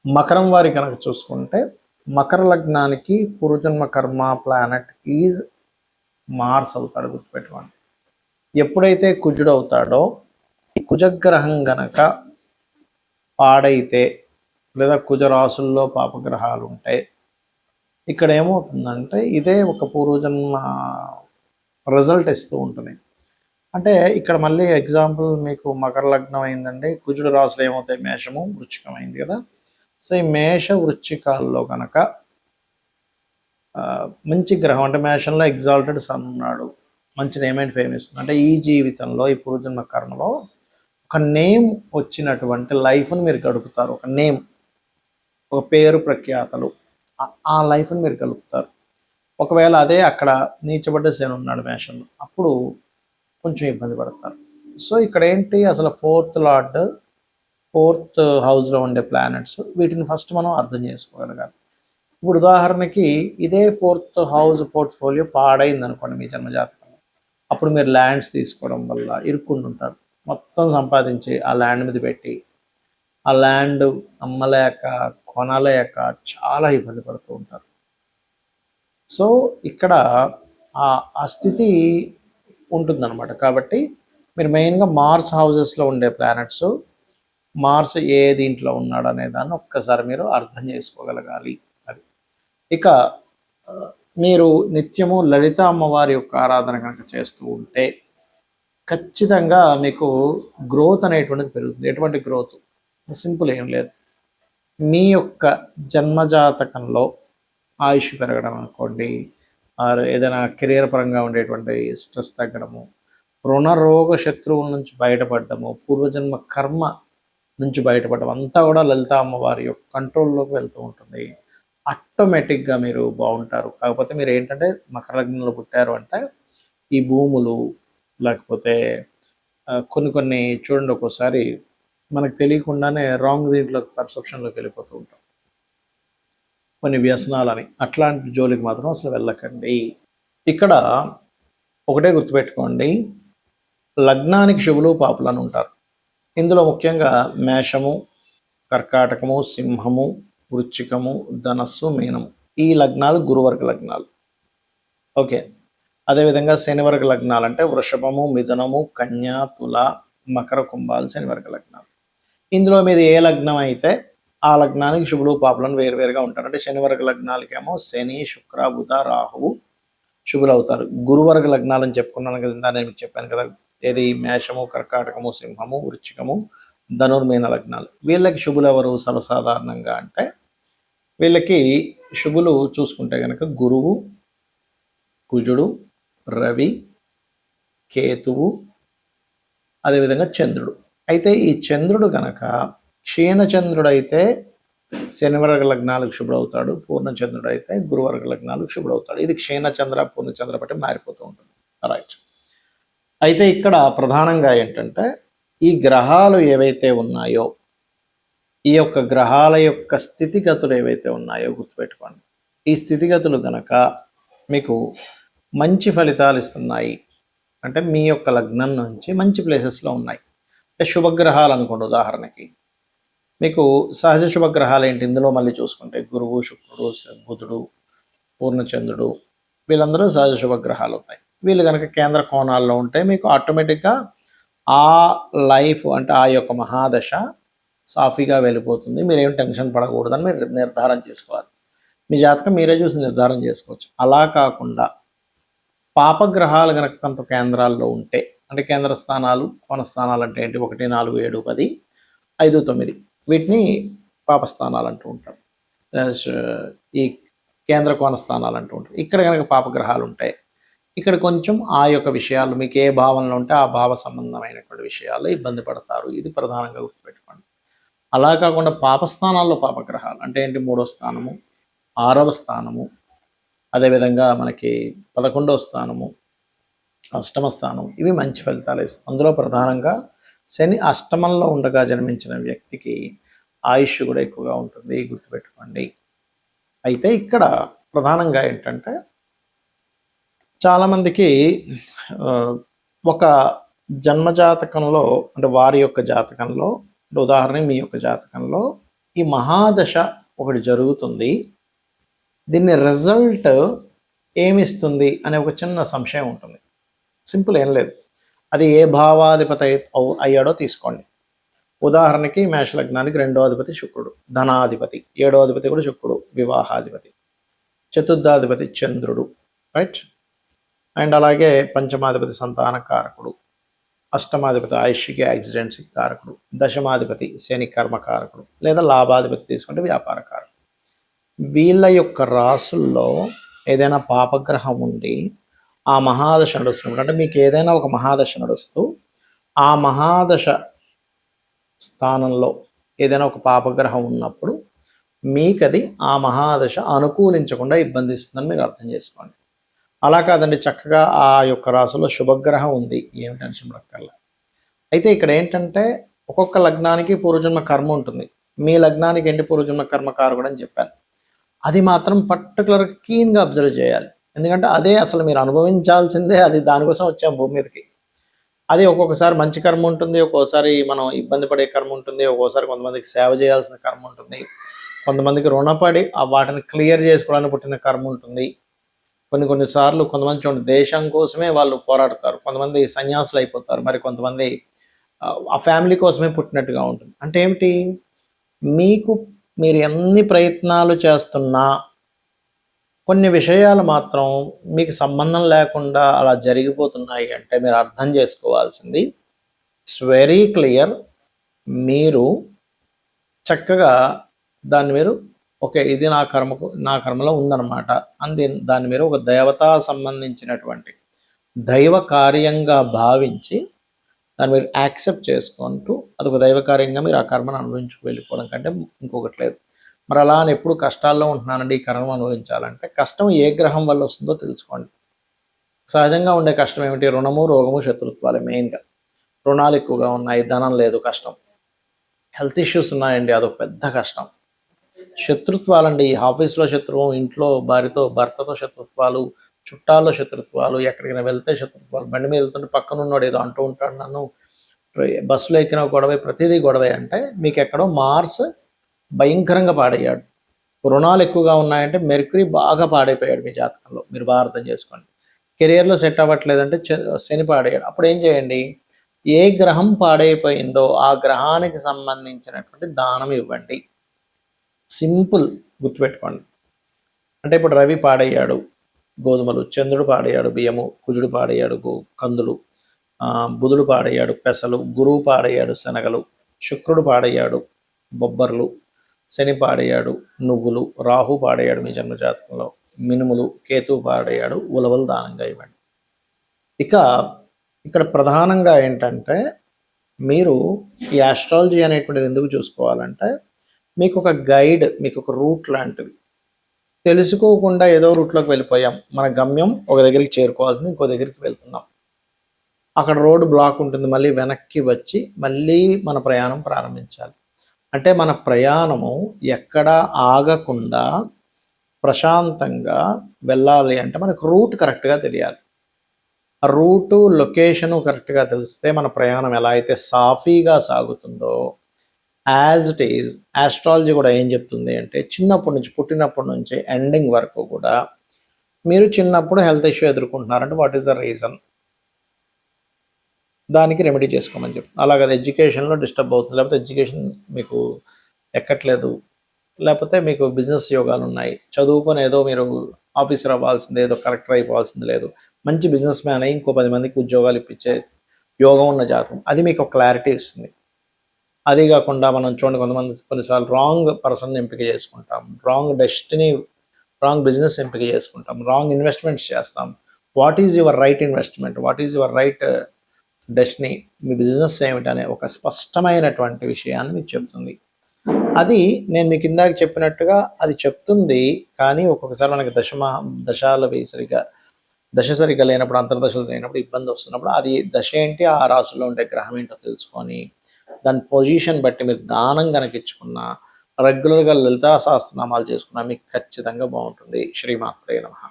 మకరం వారి కనుక చూసుకుంటే మకర లగ్నానికి పూర్వజన్మ కర్మ ప్లానెట్ ఈజ్ మార్స్ అవుతాడు, గుర్తుపెట్టుకోండి. ఎప్పుడైతే కుజుడు అవుతాడో ఈ కుజగ్రహం గనక పాడైతే లేదా కుజరాశుల్లో పాపగ్రహాలు ఉంటే ఇక్కడ ఏమవుతుందంటే ఇదే ఒక పూర్వజన్మ రిజల్ట్ ఇస్తూ ఉంటుంది. అంటే ఇక్కడ మళ్ళీ ఎగ్జాంపుల్ మీకు మకర లగ్నం అయిందండి, కుజుడు రాశులు ఏమవుతాయి, మేషము వృశ్చికం అయింది కదా. సో ఈ మేష వృశ్చికాల్లో కనుక మంచి గ్రహం అంటే మేషంలో ఎగ్జాల్టెడ్ సన్ ఉన్నాడు, మంచి నేమ్ అండ్ ఫేమ్ ఇస్తుంది. అంటే ఈ జీవితంలో ఈ పూర్వజన్మ కర్మలో ఒక నేమ్ వచ్చినటువంటి లైఫ్ని మీరు గడుపుతారు. ఒక నేమ్, ఒక పేరు ప్రఖ్యాతలు, ఆ లైఫ్ని మీరు గడుపుతారు. ఒకవేళ అదే అక్కడ నీచబడ్డ శని ఉన్నాడు మేషంలో, అప్పుడు కొంచెం ఇబ్బంది పడతారు. సో ఇక్కడ ఏంటి అసలు ఫోర్త్ లార్డ్, ఫోర్త్ హౌస్లో ఉండే ప్లానెట్స్, వీటిని ఫస్ట్ మనం అర్థం చేసుకోగలగాలి. ఇప్పుడు ఉదాహరణకి ఇదే ఫోర్త్ హౌస్ పోర్ట్ఫోలియో పాడైంది అనుకోండి మీ జన్మజాతకంలో, అప్పుడు మీరు ల్యాండ్స్ తీసుకోవడం వల్ల ఇరుక్కుంటూ ఉంటారు. మొత్తం సంపాదించి ఆ ల్యాండ్ మీద పెట్టి ఆ ల్యాండ్ అమ్మలేక కొనలేక చాలా ఇబ్బంది పడుతూ ఉంటారు. సో ఇక్కడ ఆ స్థితి ఉంటుందన్నమాట. కాబట్టి మీరు మెయిన్గా మార్స్ హౌజెస్లో ఉండే ప్లానెట్స్, మార్స్ ఏ దీంట్లో ఉన్నాడు అనే దాన్ని ఒక్కసారి మీరు అర్థం చేసుకోగలగాలి. అది ఇక మీరు నిత్యము లలిత అమ్మవారి యొక్క ఆరాధన కనుక చేస్తూ ఉంటే ఖచ్చితంగా మీకు గ్రోత్ అనేటువంటిది పెరుగుతుంది. ఎటువంటి గ్రోత్? సింపుల్, ఏం లేదు, మీ యొక్క జన్మజాతకంలో ఆయుష్ పెరగడం అనుకోండి, ఏదైనా కెరియర్ పరంగా ఉండేటువంటి స్ట్రెస్ తగ్గడము, రుణరోగ శత్రువుల నుంచి బయటపడము, పూర్వజన్మ కర్మ నుంచి బయటపడడం అంతా కూడా లలిత అమ్మవారి యొక్క కంట్రోల్లోకి వెళ్తూ ఉంటుంది. ఆటోమేటిక్గా మీరు బాగుంటారు. కాకపోతే మీరు ఏంటంటే మకర లగ్నంలో పుట్టారు అంటే ఈ భూములు లేకపోతే కొన్ని చూడండి, ఒక్కోసారి మనకు తెలియకుండానే రాంగ్ దీంట్లోకి పర్సెప్షన్లోకి వెళ్ళిపోతూ ఉంటాం, కొన్ని వ్యసనాలని. అట్లాంటి జోలికి మాత్రం అసలు వెళ్ళకండి. ఇక్కడ ఒకటే గుర్తుపెట్టుకోండి, లగ్నానికి శుభులు పాపులు అని ఉంటారు. ఇందులో ముఖ్యంగా మేషము, కర్కాటకము, సింహము, వృశ్చికము, ధనస్సు, మీనము, ఈ లగ్నాలు గురువర్గ లగ్నాలు. ఓకే, అదేవిధంగా శనివర్గ లగ్నాలు అంటే వృషభము, మిథునము, కన్య, తుల, మకర, కుంభాలు శనివర్గ లగ్నాలు. ఇందులో మీద ఏ లగ్నం అయితే ఆ లగ్నానికి శుభులు పాపులను వేరువేరుగా ఉంటారు. అంటే శనివర్గ లగ్నాలకేమో శని, శుక్ర, బుధ, రాహువు శుభులు అవుతారు. గురువర్గ లగ్నాలు అని చెప్పుకున్నాను కదా, నేను చెప్పాను కదా, ఏది మేషము, కర్కాటకము, సింహము, వృశ్చికము, ధనుర్మీన లగ్నాలు. వీళ్ళకి శుభులు ఎవరు సర్వసాధారణంగా అంటే వీళ్ళకి శుభులు చూసుకుంటే కనుక గురువు, కుజుడు, రవి, కేతువు, అదేవిధంగా చంద్రుడు. అయితే ఈ చంద్రుడు గనక క్షీణచంద్రుడు అయితే శనివర్గ లగ్నాలకు శుభుడవుతాడు, పూర్ణచంద్రుడు అయితే గురువర్గ లగ్నాలకు శుభుడవుతాడు. ఇది క్షీణచంద్ర పూర్ణచంద్ర బట్టి మారిపోతూ ఉంటుంది. రైట్. అయితే ఇక్కడ ప్రధానంగా ఏంటంటే ఈ గ్రహాలు ఏవైతే ఉన్నాయో, ఈ యొక్క గ్రహాల యొక్క స్థితిగతులు ఏవైతే ఉన్నాయో గుర్తుపెట్టుకోండి. ఈ స్థితిగతులు గనక మీకు మంచి ఫలితాలు ఇస్తున్నాయి అంటే మీ యొక్క లగ్నం నుంచి మంచి ప్లేసెస్లో ఉన్నాయి. అంటే శుభగ్రహాలు అనుకోండి, ఉదాహరణకి మీకు సహజ శుభగ్రహాలు ఏంటి ఇందులో మళ్ళీ చూసుకుంటే గురువు, శుక్రుడు, బుధుడు, పూర్ణచంద్రుడు, వీళ్ళందరూ సహజ శుభగ్రహాలు అవుతాయి. వీళ్ళు కనుక కేంద్ర కోణాల్లో ఉంటే మీకు ఆటోమేటిక్గా ఆ లైఫ్ అంటే ఆ యొక్క మహాదశ సాఫీగా వెళ్ళిపోతుంది. మీరేం టెన్షన్ పడకూడదని మీరు నిర్ధారణ చేసుకోవాలి. మీ జాతకం మీరే చూసి నిర్ధారణ చేసుకోవచ్చు. అలా కాకుండా పాపగ్రహాలు కనుక కొంత కేంద్రాల్లో ఉంటే, అంటే కేంద్ర స్థానాలు, కోణ స్థానాలు అంటే ఏంటి, 1, 4, 7, 10, 5, 9, వీటిని పాపస్థానాలు అంటూ ఉంటాం. ఈ కేంద్ర కోణ స్థానాలు అంటూ ఉంటాం. ఇక్కడ కనుక పాపగ్రహాలు ఉంటాయి, ఇక్కడ కొంచెం ఆ యొక్క విషయాలు మీకు ఏ భావనలో ఉంటే ఆ భావ సంబంధమైనటువంటి విషయాల్లో ఇబ్బంది పడతారు. ఇది ప్రధానంగా గుర్తుపెట్టుకోండి. అలా కాకుండా పాపస్థానాల్లో పాపగ్రహాలు అంటే ఏంటి, 3వ స్థానము, 6వ స్థానము, అదేవిధంగా మనకి 11వ స్థానము, 8వ స్థానం, ఇవి మంచి ఫలితాలు ఇస్తాయి. అందులో ప్రధానంగా శని అష్టమంలో ఉండగా జన్మించిన వ్యక్తికి ఆయుష్ కూడా ఎక్కువగా ఉంటుంది, గుర్తుపెట్టుకోండి. అయితే ఇక్కడ ప్రధానంగా ఏంటంటే చాలామందికి ఒక జన్మజాతకంలో అంటే వారి యొక్క జాతకంలో, ఉదాహరణ మీ యొక్క జాతకంలో ఈ మహాదశ ఒకటి జరుగుతుంది. దీన్ని రిజల్ట్ ఏమిస్తుంది అనే ఒక చిన్న సంశయం ఉంటుంది. సింపుల్ ఏం లేదు. అది ఏ భావాధిపతి అయ్యాడో తీసుకోండి. ఉదాహరణకి మేష లగ్నానికి 2వ అధిపతి శుక్రుడు, ధనాధిపతి. 7వ అధిపతి కూడా శుక్రుడు, వివాహాధిపతి. చతుర్థాధిపతి చంద్రుడు, రైట్. అండ్ అలాగే పంచమాధిపతి సంతాన కారకుడు, అష్టమాధిపతి ఆయుష్కి యాక్సిడెంట్స్కి కారకుడు, దశమాధిపతి శని కర్మకారకుడు, లేదా లాభాధిపతి తీసుకుంటే వ్యాపార కారకుడు. వీళ్ళ యొక్క రాసుల్లో ఏదైనా పాపగ్రహం ఉండి ఆ మహాదశ నడుస్తున్నప్పుడు, అంటే మీకు ఏదైనా ఒక మహాదశ నడుస్తూ ఆ మహాదశ స్థానంలో ఏదైనా ఒక పాపగ్రహం ఉన్నప్పుడు మీకు అది ఆ మహాదశ అనుకూలించకుండా ఇబ్బంది ఇస్తుందని మీరు అర్థం చేసుకోండి. అలా కాదండి, చక్కగా ఆ యొక్క రాశిలో శుభగ్రహం ఉంది, ఏమి టెన్షన్ పడక్కర్లా. అయితే ఇక్కడ ఏంటంటే ఒక్కొక్క లగ్నానికి పూర్వజన్మ కర్మ ఉంటుంది. మీ లగ్నానికి ఏంటి పూర్వజన్మ కర్మకారకుడు అని చెప్పాను. అది మాత్రం పర్టికులర్గా కీన్గా అబ్జర్వ్ చేయాలి. ఎందుకంటే అదే అసలు మీరు అనుభవించాల్సిందే, అది దానికోసం వచ్చాం భూమి మీదకి. అది ఒక్కొక్కసారి మంచి కర్మ ఉంటుంది, ఒక్కోసారి మనం ఇబ్బంది పడే కర్మ ఉంటుంది, ఒక్కోసారి కొంతమందికి సేవ చేయాల్సిన కర్మ ఉంటుంది, కొంతమందికి రుణపడి వాటిని క్లియర్ చేసుకోవడానికి పుట్టిన కర్మ ఉంటుంది. కొన్నిసార్లు కొంతమంది చూడండి దేశం కోసమే వాళ్ళు పోరాడతారు, కొంతమంది సన్యాసులు అయిపోతారు, మరి కొంతమంది ఆ ఫ్యామిలీ కోసమే పుట్టినట్టుగా ఉంటుంది. అంటే ఏమిటి, మీరు ఎన్ని ప్రయత్నాలు చేస్తున్నా కొన్ని విషయాలు మాత్రం మీకు సంబంధం లేకుండా అలా జరిగిపోతున్నాయి అంటే మీరు అర్థం చేసుకోవాల్సింది ఇట్స్ వెరీ క్లియర్. మీరు చక్కగా దాన్ని మీరు ఓకే ఇది నా కర్మలో ఉందన్నమాట అని దాన్ని మీరు ఒక దేవతా సంబంధించినటువంటి దైవ కార్యంగా భావించి దాన్ని మీరు యాక్సెప్ట్ చేసుకుంటూ అదొక దైవ కార్యంగా మీరు ఆ కర్మను అనుభవించుకు వెళ్ళిపోవడం కంటే ఇంకొకటి లేదు. మరి అలా అని ఎప్పుడు కష్టాల్లో ఉంటున్నానండి ఈ కర్మ అనుభవించాలంటే కష్టం ఏ గ్రహం వల్ల వస్తుందో తెలుసుకోండి. సహజంగా ఉండే కష్టం ఏమిటి, రుణము రోగము శత్రుత్వాలే మెయిన్గా. రుణాలు ఎక్కువగా ఉన్నాయి, ధనం లేదు, కష్టం. హెల్త్ ఇష్యూస్ ఉన్నాయండి, అదొక పెద్ద కష్టం. శత్రుత్వాలండి, ఆఫీస్లో శత్రువు, ఇంట్లో భర్తతో శత్రుత్వాలు, చుట్టాల్లో శత్రుత్వాలు, ఎక్కడికైనా వెళ్తే శత్రుత్వాలు, బండి మీద వెళ్తుంటే పక్కన ఉన్నాడు ఏదో అంటూ ఉంటాడు, నన్ను బస్సులో ఎక్కిన గొడవే, ప్రతిదీ గొడవే. అంటే మీకు ఎక్కడో మార్స్ భయంకరంగా పాడయ్యాడు. రుణాలు ఎక్కువగా ఉన్నాయంటే మెర్క్యూరీ బాగా పాడైపోయాడు మీ జాతకంలో, మీరు బాగా అర్థం చేసుకోండి. కెరియర్లో సెట్ అవ్వట్లేదంటే శని పాడయ్యాడు. అప్పుడు ఏం చేయండి, ఏ గ్రహం పాడైపోయిందో ఆ గ్రహానికి సంబంధించినటువంటి దానం ఇవ్వండి. సింపుల్, గుర్తుపెట్టుకోండి. అంటే ఇప్పుడు రవి పాడయ్యాడు గోధుమలు, చంద్రుడు పాడయ్యాడు బియ్యము, కుజుడు పాడయ్యాడు కందులు, బుధుడు పాడయ్యాడు పెసలు, గురువు పాడయ్యాడు శనగలు, శుక్రుడు పాడయ్యాడు బొబ్బర్లు, శని పాడయ్యాడు నువ్వులు, రాహు పాడయ్యాడు మీ జన్మజాతకంలో మినుములు, కేతు పాడయ్యాడు ఉలవలు దానంగా ఇవ్వండి. ఇక ఇక్కడ ప్రధానంగా ఏంటంటే మీరు ఈ ఆస్ట్రాలజీ అనేటువంటిది ఎందుకు చూసుకోవాలంటే మీకు ఒక గైడ్, మీకు ఒక రూట్ లాంటిది. తెలుసుకోకుండా ఏదో రూట్లోకి వెళ్ళిపోయాం, మన గమ్యం ఒక దగ్గరికి చేరుకోవాల్సింది ఇంకో దగ్గరికి వెళ్తున్నాం, అక్కడ రోడ్డు బ్లాక్ ఉంటుంది, మళ్ళీ వెనక్కి వచ్చి మళ్ళీ మన ప్రయాణం ప్రారంభించాలి. అంటే మన ప్రయాణము ఎక్కడ ఆగకుండా ప్రశాంతంగా వెళ్ళాలి అంటే మనకు రూట్ కరెక్ట్గా తెలియాలి. ఆ రూటు లొకేషను కరెక్ట్గా తెలిస్తే మన ప్రయాణం ఎలా అయితే సాఫీగా సాగుతుందో యాజ్ ఇట్ ఈజ్ ఆస్ట్రాలజీ కూడా ఏం చెప్తుంది అంటే చిన్నప్పటి నుంచి, పుట్టినప్పటి నుంచి ఎండింగ్ వరకు కూడా మీరు చిన్నప్పుడు హెల్త్ ఇష్యూ ఎదుర్కొంటున్నారంటే వాట్ ఈస్ ద రీజన్, దానికి రెమెడీ చేసుకోమని చెప్తుంది. అలాగే ఎడ్యుకేషన్లో డిస్టర్బ్ అవుతుంది, లేకపోతే ఎడ్యుకేషన్ మీకు ఎక్కట్లేదు, లేకపోతే మీకు బిజినెస్ యోగాలు ఉన్నాయి, చదువుకొని ఏదో మీరు ఆఫీసర్ అవ్వాల్సింది, ఏదో కలెక్టర్ అయిపోవాల్సింది లేదు, మంచి బిజినెస్ మ్యాన్ అయ్యి ఇంకో 10 మందికి ఉద్యోగాలు ఇప్పించే యోగం ఉన్న జాతకం, అది మీకు ఒక క్లారిటీ ఇస్తుంది. అది కాకుండా మనం చూడండి కొంతమంది కొన్నిసార్లు రాంగ్ పర్సన్ ఎంపిక చేసుకుంటాం, రాంగ్ డెస్టినీ, రాంగ్ బిజినెస్ ఎంపిక చేసుకుంటాం, రాంగ్ ఇన్వెస్ట్మెంట్స్ చేస్తాం. What is your right investment, what is your right destiny, మీ బిజినెస్ ఏమిటనే ఒక స్పష్టమైనటువంటి విషయాన్ని మీకు చెప్తుంది. అది నేను మీకు ఇందాక చెప్పినట్టుగా అది చెప్తుంది. కానీ ఒక్కొక్కసారి మనకి దశాలు దశ సరిగా లేనప్పుడు, అంతర్దశలు లేనప్పుడు, ఇబ్బంది వస్తున్నప్పుడు అది దశ ఏంటి, ఆ రాశిలో ఉండే గ్రహం ఏంటో తెలుసుకొని దాని పొజిషన్ బట్టి మీరు దానం కనుక ఇచ్చుకున్నా, రెగ్యులర్గా లలితా సహస్రనామాలు చేసుకున్నా మీకు ఖచ్చితంగా బాగుంటుంది. శ్రీమాత్రే నమః.